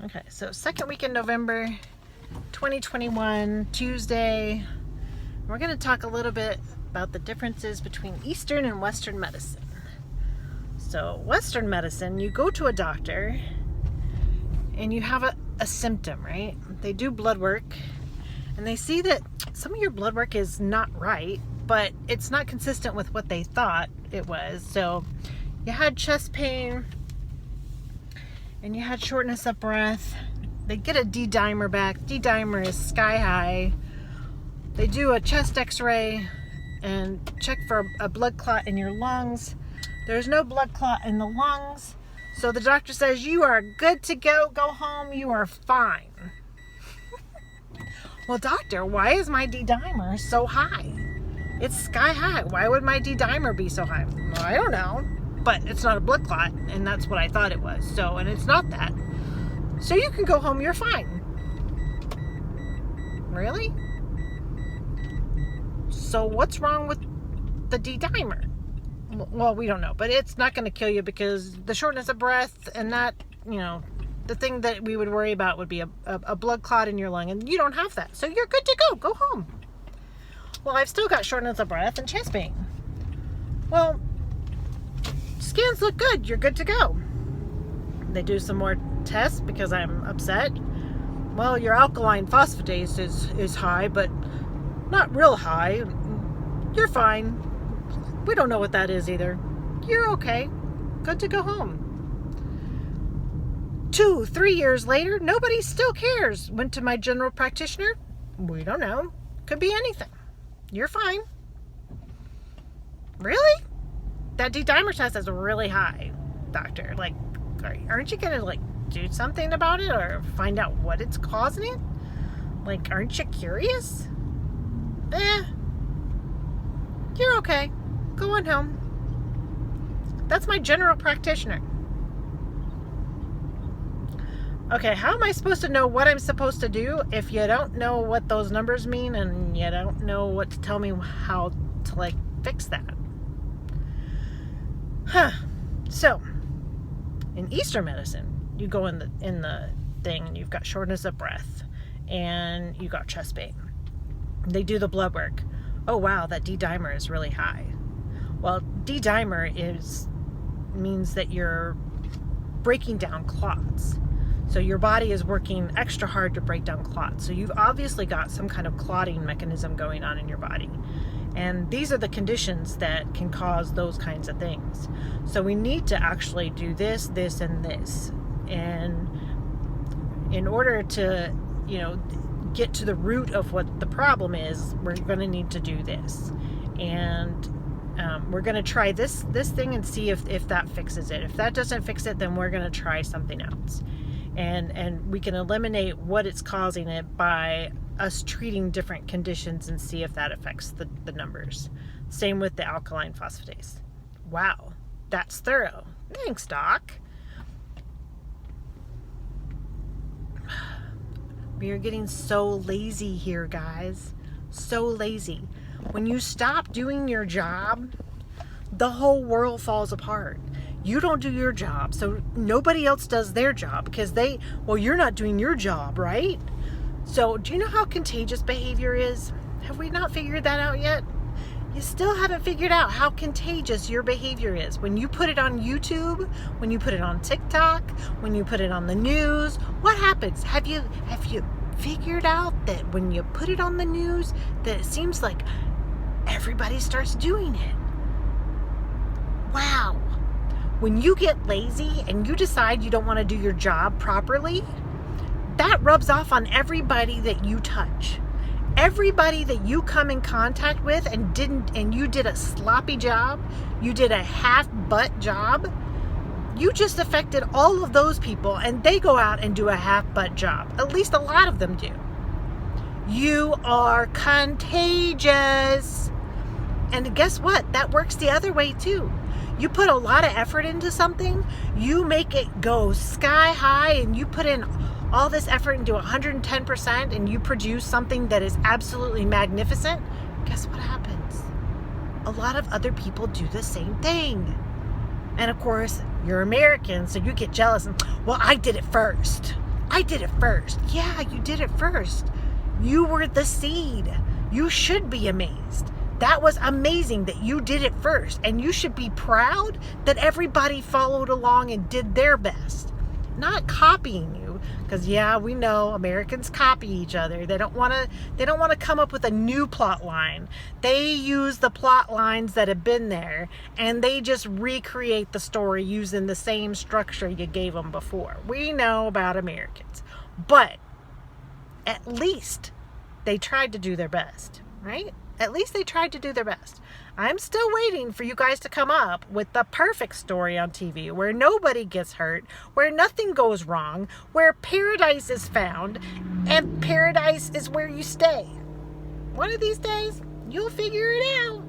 Okay, so second week in November 2021, Tuesday. We're going to talk a little bit about the differences between Eastern and Western medicine. So Western medicine, you go to a doctor and you have a symptom, right? They do blood work and they see that some of your blood work is not right, but it's not consistent with what they thought it was. So you had chest pain and you had shortness of breath. They get a DeDimer back. DeDimer is sky high. They do a chest x-ray and check for a blood clot in your lungs. There's no blood clot in the lungs. So the doctor says, you are good to go. Go home. You are fine. Well, doctor, why is my DeDimer so high? It's sky high. Why would my DeDimer be so high? Well, I don't know. But it's not a blood clot, and that's what I thought it was. So, and it's not that. So you can go home, you're fine. Really? So what's wrong with the DeDimer? Well, we don't know, but it's not going to kill you because the shortness of breath and that, the thing that we would worry about would be a blood clot in your lung, and you don't have that. So you're good to go. Go home. Well, I've still got shortness of breath and chest pain. Well, scans look good. You're good to go. They do some more tests because I'm upset. Well, your alkaline phosphatase is high, but not real high. You're fine. We don't know what that is either. You're okay. Good to go home. 2-3 years later, nobody still cares. Went to my general practitioner. We don't know. Could be anything. You're fine. Really? That DeDimer test is really high, doctor. Like, aren't you going to, do something about it or find out what it's causing it? Like, aren't you curious? You're okay. Go on home. That's my general practitioner. Okay, how am I supposed to know what I'm supposed to do if you don't know what those numbers mean and you don't know what to tell me how to, fix that? So, in Eastern medicine, you go in the thing and you've got shortness of breath and you got chest pain. They do the blood work. Oh wow, that DeDimer is really high. Well, DeDimer means that you're breaking down clots. So your body is working extra hard to break down clots. So you've obviously got some kind of clotting mechanism going on in your body. And these are the conditions that can cause those kinds of things. So we need to actually do this, this, and this. And in order to, get to the root of what the problem is, we're going to need to do this. And we're going to try this thing and see if that fixes it. If that doesn't fix it, then we're going to try something else. And we can eliminate what it's causing it by us treating different conditions and see if that affects the numbers. Same with the alkaline phosphatase. Wow, that's thorough. Thanks, Doc. We are getting so lazy here, guys. So lazy. When you stop doing your job, the whole world falls apart. You don't do your job, so nobody else does their job because you're not doing your job, right? So do you know how contagious behavior is? Have we not figured that out yet? You still haven't figured out how contagious your behavior is. When you put it on YouTube, when you put it on TikTok, when you put it on the news, what happens? Have you figured out that when you put it on the news, that it seems like everybody starts doing it? Wow. When you get lazy and you decide you don't want to do your job properly, that rubs off on everybody that you touch. Everybody that you come in contact with and you did a sloppy job, you did a half-butt job, you just affected all of those people and they go out and do a half-butt job. At least a lot of them do. You are contagious. And guess what? That works the other way too. You put a lot of effort into something, you make it go sky high and you put in all this effort into 110% and you produce something that is absolutely magnificent. Guess what happens? A lot of other people do the same thing. And of course, you're American, so you get jealous and, well, I did it first. I did it first. Yeah, you did it first. You were the seed. You should be amazed. That was amazing that you did it first. And you should be proud that everybody followed along and did their best. Not copying you. Because yeah, we know Americans copy each other. They don't want to come up with a new plot line. They use the plot lines that have been there, and they just recreate the story using the same structure you gave them before. We know about Americans. But at least they tried to do their best, right? At least they tried to do their best. I'm still waiting for you guys to come up with the perfect story on TV where nobody gets hurt, where nothing goes wrong, where paradise is found, and paradise is where you stay. One of these days, you'll figure it out.